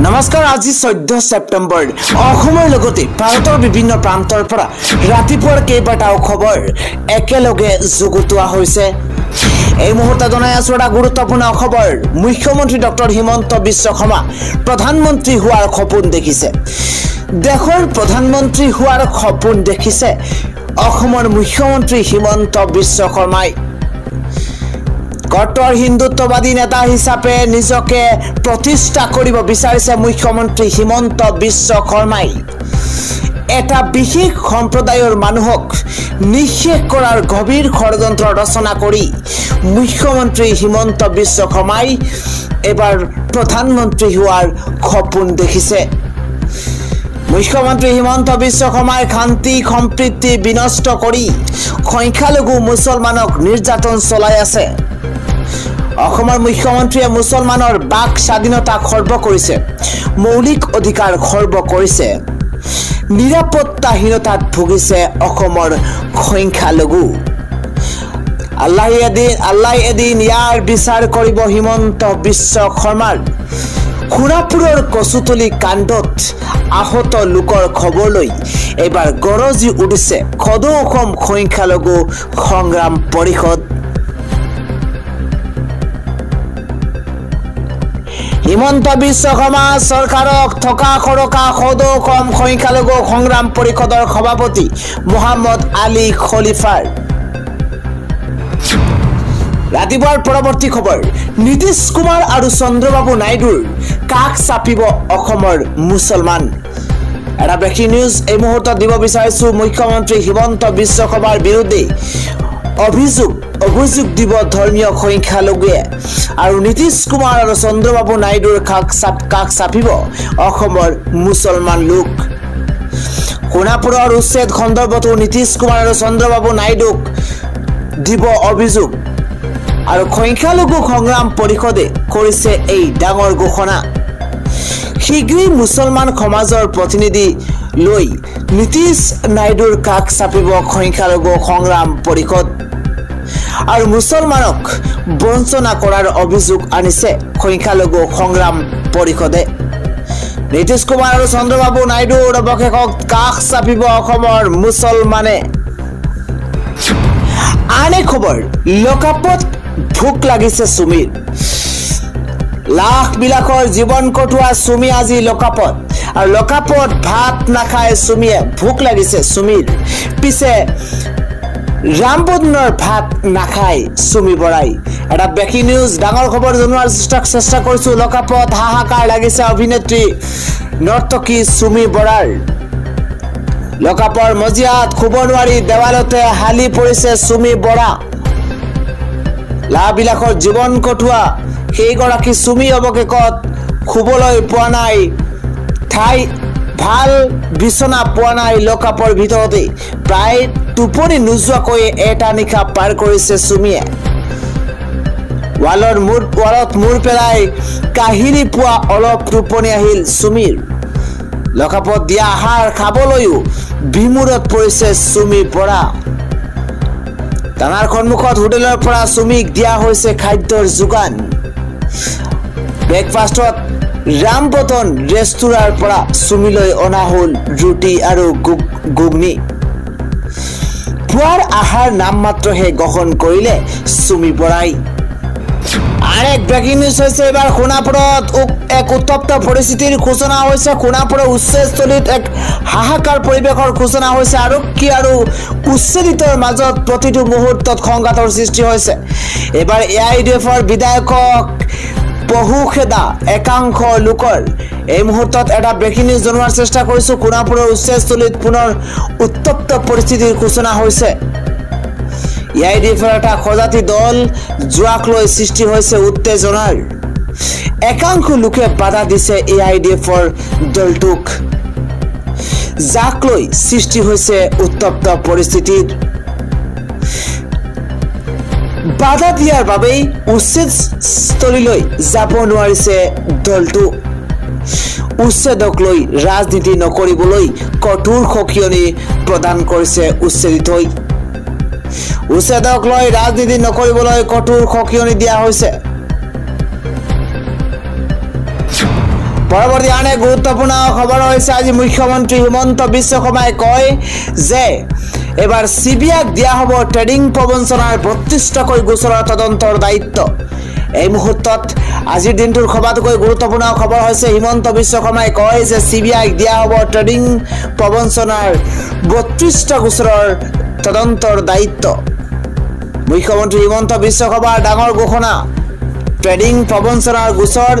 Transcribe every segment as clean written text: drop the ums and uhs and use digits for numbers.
নমস্কাৰ আজি 14 সেপ্টেম্বৰ অসমৰ লগতে ভাৰতৰ বিভিন্ন প্ৰান্তৰ পৰা ৰাতিপুৱাৰ কেইবাটাও খবৰ একেলগে যুগুতোৱা হৈছে। এই মুহূৰ্তত জনাই আছো এটা গুৰুত্বপূৰ্ণ খবৰ। মুখ্যমন্ত্ৰী ডক্টৰ হিমন্ত বিশ্ব শৰ্মা প্ৰধানমন্ত্ৰী হোৱাৰ সপোন দেখিছে। দেশৰ প্ৰধানমন্ত্ৰী হোৱাৰ সপোন দেখিছে অসমৰ মুখ্যমন্ত্ৰী হিমন্ত বিশ্ব শৰ্মাই। কট্টৰ হিন্দুত্ববাদী নেতা হিচাপে নিজকে প্ৰতিষ্ঠা কৰিব বিচাৰিছে মুখ্যমন্ত্ৰী হিমন্ত বিশ্ব শৰ্মাই। এটা বিশেষ সম্প্ৰদায়ৰ মানুহক নিঃশেষ কৰাৰ গভীৰ ষড়যন্ত্ৰ ৰচনা কৰি মুখ্যমন্ত্ৰী হিমন্ত বিশ্ব শৰ্মাই এবাৰ প্ৰধানমন্ত্ৰী হোৱাৰ সপোন দেখিছে। মুখ্যমন্ত্ৰী হিমন্ত বিশ্ব শৰ্মাই শান্তি সম্প্ৰীতি বিনষ্ট কৰি সংখ্যালঘু মুছলমানক নিৰ্যাতন চলাই আছে। অসমৰ মুখ্যমন্ত্ৰীয়ে মুছলমানৰ বাক স্বাধীনতা খৰ্ব কৰিছে, মৌলিক অধিকাৰ খৰ্ব কৰিছে, নিৰাপত্তাহীনতাত ভুগিছে অসমৰ সংখ্যালঘু। আল্লাহ এদিন ইয়াৰ বিচাৰ কৰিব হিমন্ত বিশ্ব শৰ্মাৰ। সোণাপুৰৰ কচুতলি কাণ্ডত আহত লোকৰ খবৰ লৈ এইবাৰ গৰজি উঠিছে সদৌ অসম সংখ্যালঘু সংগ্ৰাম পৰিষদ। হিমন্ত বিশ্ব শৰ্মা চৰকাৰক থকা সৰকা সদৌ অসম সংখ্যালঘু সংগ্ৰাম পৰিষদৰ সভাপতি মোহাম্মদ আলী খলিফাৰ। ৰাতিপুৱাৰ পৰৱৰ্তী খবৰ, নীতিশ কুমাৰ আৰু চন্দ্ৰবাবু নাইডুৰ কাষ চাপিব অসমৰ মুছলমান। এটা ব্ৰেকিং নিউজ এই মুহূৰ্তত দিব বিচাৰিছো। মুখ্যমন্ত্ৰী হিমন্ত বিশ্ব শৰ্মাৰ বিৰুদ্ধে অভিযোগ দিব ধৰ্মীয় সংখ্যালঘুৱে আৰু নীতিশ কুমাৰ আৰু চন্দ্ৰবাবু নাইডুৰ কাষ চাপিব অসমৰ মুছলমান লোক। সোণাপুৰৰ উচ্ছেদ সন্দৰ্ভতো নীতিশ কুমাৰ আৰু চন্দ্ৰবাবু নাইডুক দিব অভিযোগ আৰু সংখ্যালঘু সংগ্ৰাম পৰিষদে কৰিছে এই ডাঙৰ ঘোষণা। শীঘ্ৰেই মুছলমান সমাজৰ প্ৰতিনিধি লৈ নীতিশ নাইডুৰ কাষ চাপিব সংখ্যালঘু সংগ্ৰাম পৰিষদ আৰু মুছলমানক বঞ্চনা কৰাৰ অভিযোগ আনিছে সংখ্যালঘু সংগ্ৰাম পৰিষদে। নীতিশ কুমাৰ আৰু চন্দ্ৰবাবু নাইডুৰ অৱশেষত কাষ চাপিব অসমৰ মুছলমানে। আন এক খবৰ, লকআপত ভোক লাগিছে সুমিৰ। লাখ বিলাকৰ জীৱন কটোৱা সুমি আজি লকআপত, আৰু লকআপত ভাত নাখায় সুমিয়ে। ভোক লাগিছে সুমিৰ, পিছে ৰামবনৰ ভাত নাখায় সুমি বৰাই। এটা ব্ৰেকিং নিউজ, ডাঙৰ খবৰ জনোৱাৰ চেষ্টা কৰিছো। লকআপত হাহাকাৰ লাগিছে অভিনেত্ৰী নৰ্তকী সুমি বৰাৰ। লকআপৰ মজিয়াত শুব নোৱাৰি দেৱালতে হালি পৰিছে সুমি বৰা। লাখবিলাকৰ জীৱন কটোৱা সেইগৰাকী সুমি অৱশেষত শুবলৈ পোৱা নাই ঠাই, ভাল বিচনা পোৱা নাই। লকআপৰ ভিতৰতে প্ৰায় টোপনি নোযোৱাকৈ এটা নিশা পাৰ কৰিছে সুমিয়ে। ৱালত মূৰ পেলাই কাহিনী পোৱা অলপ টোপনি আহিল সুমিৰ। লকআপত দিয়া আহাৰ খাবলৈও বিমূৰত পৰিছে সুমি বৰা। থানাৰ সন্মুখত হোটেলৰ পৰা সুমিক দিয়া হৈছে খাদ্যৰ যোগান। ব্ৰেকফাষ্টত ৰামবতন ৰেষ্টুৰাৰ পৰা সুমিলৈ অনা হ'ল ৰুটি আৰু ঘুগনি। পুৱাৰ আহাৰ নামমাত্ৰহে গ্ৰহণ কৰিলে সুমি বৰাই। আন এক ব্ৰেকিং নিউজ হৈছে এইবাৰ সোণাপুৰত এক উত্তপ্ত পৰিস্থিতিৰ সূচনা হৈছে। সোণাপুৰৰ উচ্ছেদস্থলীত এক হাহাকাৰ পৰিৱেশৰ সূচনা হৈছে। আৰক্ষী আৰু উচ্ছেদিতৰ মাজত প্ৰতিটো মুহূৰ্তত সংঘাতৰ সৃষ্টি হৈছে। এইবাৰ AIDFৰ বিধায়কক পহুখেদা একাংশ লোকৰ। এই মুহূৰ্তত এটা ব্ৰেকিং নিউজ জনোৱাৰ চেষ্টা কৰিছো। সোণাপুৰৰ উচ্ছেদস্থলীত পুনৰ উত্তপ্ত পৰিস্থিতিৰ সূচনা হৈছে। AIDFৰ এটা সজাতি দল যোৱাক লৈ সৃষ্টি হৈছে উত্তেজনাৰ। একাংশ লোকে বাধা দিছে AIDFৰ দলটোক, যাক লৈ সৃষ্টি হৈছে উত্তপ্ত পৰিস্থিতিৰ। বাধা দিয়াৰ বাবেই উচ্ছেদস্থলীলৈ যাব নোৱাৰিছে দলটো। উচ্ছেদক লৈ ৰাজনীতি নকৰিবলৈ কঠোৰ সকিয়নি প্ৰদান কৰিছে উচ্ছেদিতই। উচ্ছেদক লৈ ৰাজনীতি নকৰিবলৈ কঠোৰ সকিয়নি দিয়া হৈছে। পৰৱৰ্তী আন এক গুৰুত্বপূৰ্ণ খবৰ হৈছে আজি মুখ্যমন্ত্ৰী হিমন্ত বিশ্ব শৰ্মাই কয় যে এবাৰ চিবিআইক দিয়া হ'ব ট্ৰেডিং প্ৰবঞ্চনাৰ 32টাকৈ গোচৰৰ তদন্তৰ দায়িত্ব। এই মুহূৰ্তত আজিৰ দিনটোৰ সবাতোকৈ গুৰুত্বপূৰ্ণ খবৰ হৈছে হিমন্ত বিশ্ব শৰ্মাই কয় যে চিবিআইক দিয়া হ'ব ট্ৰেডিং প্ৰবঞ্চনাৰ 32টা গোচৰৰ তদন্তৰ দায়িত্ব। মুখ্যমন্ত্ৰী হিমন্ত বিশ্ব শৰ্মাৰ ডাঙৰ ঘোষণা, ট্ৰেডিং প্ৰবঞ্চনাৰ গোচৰ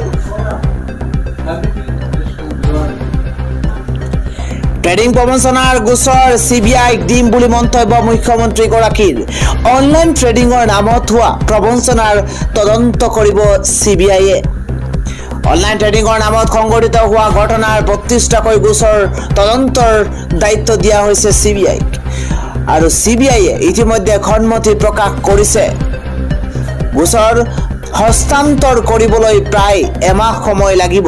ট্ৰেডিং প্ৰবঞ্চনাৰ গোচৰ চিবিআইক দিম বুলি মন্তব্য মুখ্যমন্ত্ৰীগৰাকীৰ। অনলাইন ট্ৰেডিঙৰ নামত হোৱা প্ৰবঞ্চনাৰ তদন্ত কৰিব চিবিআইয়ে। অনলাইন ট্ৰেডিঙৰ নামত সংঘটিত হোৱা ঘটনাৰ 32টাকৈ গোচৰ তদন্তৰ দায়িত্ব দিয়া হৈছে চিবিআইক। আৰু চিবিআইয়ে ইতিমধ্যে সন্মতি প্ৰকাশ কৰিছে। গোচৰ হস্তান্তৰ কৰিবলৈ প্ৰায় এমাহ সময় লাগিব।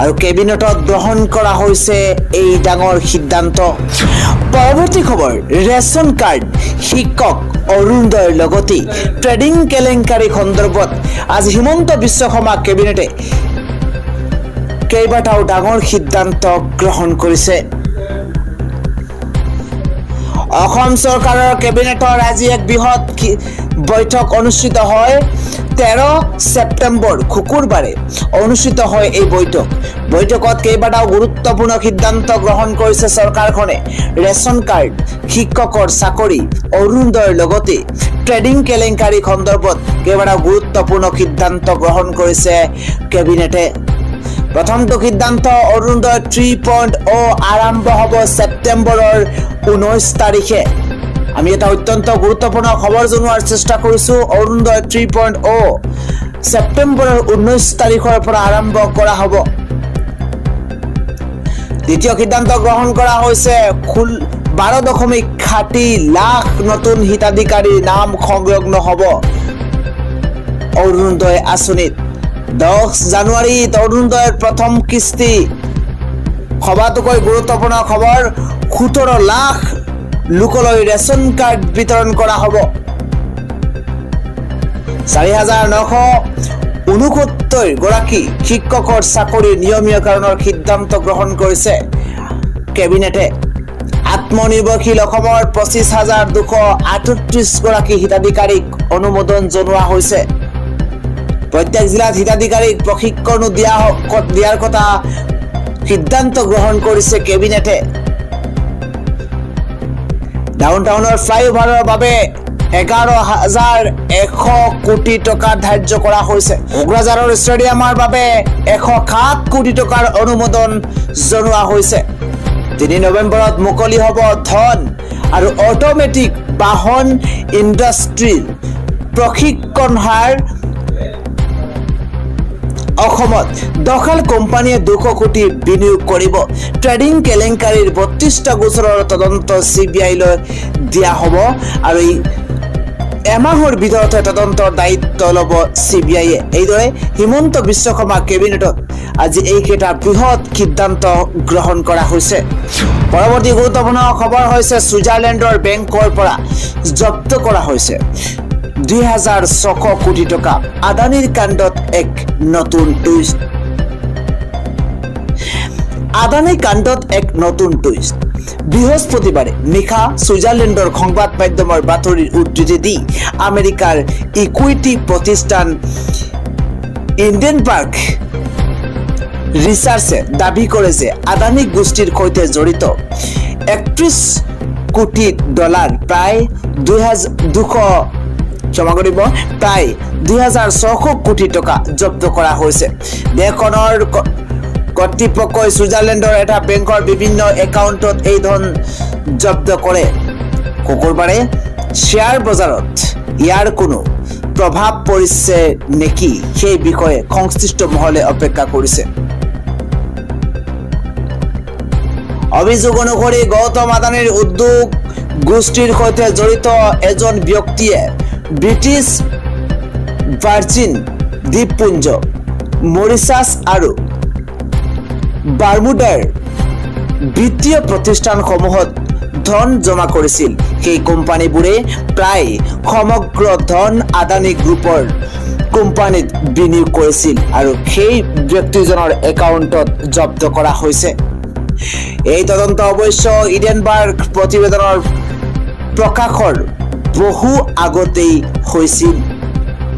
আৰু কেবিনেটত গ্ৰহণ কৰা হৈছে এই ডাঙৰ সিদ্ধান্ত। পৰৱৰ্তী খবৰ, ৰেচন কাৰ্ড, শিক্ষক, অৰুণোদয়ৰ লগতে ট্ৰেডিং কেলেংকাৰী সন্দৰ্ভত আজি হিমন্ত বিশ্ব শৰ্মা কেবিনেটে কেইবাটাও ডাঙৰ সিদ্ধান্ত গ্ৰহণ কৰিছে। অসম চৰকাৰৰ কেবিনেটৰ আজি এক বৃহৎ বৈঠক অনুষ্ঠিত হয়। 13 ছেপ্টেম্বৰ শুকুৰবাৰে অনুষ্ঠিত হয় এই বৈঠকত কেইবাটাও গুৰুত্বপূৰ্ণ সিদ্ধান্ত গ্ৰহণ কৰিছে চৰকাৰখনে। ৰেচন কাৰ্ড, শিক্ষকৰ চাকৰি, অৰুণোদয়ৰ লগতে ট্ৰেডিং কেলেংকাৰী সন্দৰ্ভত কেইবাটাও গুৰুত্বপূৰ্ণ সিদ্ধান্ত গ্ৰহণ কৰিছে কেবিনেটে। প্ৰথমটো সিদ্ধান্ত, অৰুণোদয় 3.0 আৰম্ভ হ'ব ছেপ্টেম্বৰৰ 19 তাৰিখে। আমি এটা অত্যন্ত গুৰুত্বপূৰ্ণ খবৰ জনোৱাৰ চেষ্টা কৰিছো। অৰুণোদয় 3.0 ছেপ্টেম্বৰৰ 19 তাৰিখৰ পৰা আৰম্ভ কৰা হ'ব। দ্বিতীয় সিদ্ধান্ত গ্ৰহণ কৰা হৈছে 12.7 লাখ নতুন হিতাধিকাৰীৰ নাম সংলগ্ন হ'ব অৰুণোদয় আঁচনিত। 10 জানুৱাৰীত অৰুণোদয়ৰ প্ৰথম কিস্তি। সবাতোকৈ গুৰুত্বপূৰ্ণ খবৰ, 17 লাখ লোকলৈ ৰেচন কাৰ্ড বিতৰণ কৰা হ'ব। 4,969 গৰাকী শিক্ষকৰ চাকৰিৰ নিয়মীয়কৰণৰ সিদ্ধান্ত গ্ৰহণ কৰিছে কেবিনেটে। আত্মনিৰ্ভৰশীল অসমৰ 25,238 গৰাকী হিতাধিকাৰীক অনুমোদন জনোৱা হৈছে। প্ৰত্যেক জিলাত হিতাধিকাৰীক প্ৰশিক্ষণো দিয়াৰ কথা সিদ্ধান্ত গ্ৰহণ কৰিছে কেবিনেটে। ডাউনটাউনৰ ফ্লাইঅভাৰৰ বাবে 11,100 কোটি টকা ধাৰ্য কৰা হৈছে। কোকৰাঝাৰৰ ষ্টেডিয়ামৰ বাবে 107 কোটি টকাৰ অনুমোদন জনোৱা হৈছে। 3 নৱেম্বৰত মুকলি হ'ব ধন আৰু অট'মেটিক বাহন ইণ্ডাষ্ট্ৰীৰ প্ৰশিক্ষণাৰ। অসমত দখল কোম্পানীয়ে 200 কোটি বিনিয়োগ কৰিব। ট্ৰেডিং কেলেংকাৰীৰ 32টা গোচৰৰ তদন্ত চিবিআইলৈ দিয়া হ'ব আৰু এমাহৰ ভিতৰতে তদন্তৰ দায়িত্ব ল'ব চিবিআইয়ে। এইদৰে হিমন্ত বিশ্ব শৰ্মা কেবিনেটত আজি এইকেইটা বৃহৎ সিদ্ধান্ত গ্ৰহণ কৰা হৈছে। পৰৱৰ্তী গুৰুত্বপূৰ্ণ খবৰ হৈছে ছুইজাৰলেণ্ডৰ বেংকৰ পৰা জব্দ কৰা হৈছে 2,600 কোটি টকা। আদানীৰ কাণ্ডত এক নতুন টুইষ্ট। আদানী কাণ্ডত এক নতুন টুইষ্ট। বৃহস্পতিবাৰে নিশা ছুইজাৰলেণ্ডৰ সংবাদ মাধ্যমৰ বাতৰিৰ উদ্ধৃতি দি আমেৰিকাৰ ইকুইটি প্ৰতিষ্ঠান ইণ্ডেনবাৰ্গ ৰিচাৰ্চে দাবী কৰে যে আদানী গোষ্ঠীৰ সৈতে জড়িত 31 কোটি ডলাৰ প্ৰায় 2,600 কোটি টকা জব্দ কৰা হৈছে। দেশখনৰ কৰ্তৃপক্ষই ছুইজাৰলেণ্ডৰ এটা বেংকৰ বিভিন্ন একাউণ্টত এই ধন জব্দ কৰে। শুকুৰবাৰে শ্বেয়াৰ বজাৰত ইয়াৰ কোনো প্ৰভাৱ পৰিছে নেকি সেই বিষয়ে সংশ্লিষ্ট মহলে অপেক্ষা কৰিছে। অভিযোগ অনুসৰি গৌতম আদানীৰ উদ্যোগ গোষ্ঠীৰ সৈতে জড়িত এজন ব্যক্তিয়ে ব্ৰিটিছ ভাৰ্জিন দ্বীপপুঞ্জ, মৰিচাছ আৰু বাৰ্মুডাৰ বিত্তীয় প্ৰতিষ্ঠানসমূহত ধন জমা কৰিছিল। সেই কোম্পানীবোৰে প্ৰায় সমগ্ৰ ধন আদানী গ্ৰুপৰ কোম্পানীত বিনিয়োগ কৰিছিল আৰু সেই ব্যক্তিজনৰ একাউণ্টত জব্দ কৰা হৈছে এই তদন্ত অৱশ্য ইডেনবাৰ্গ প্ৰতিবেদনৰ প্ৰকাশৰ বহু আগতেই হৈছিল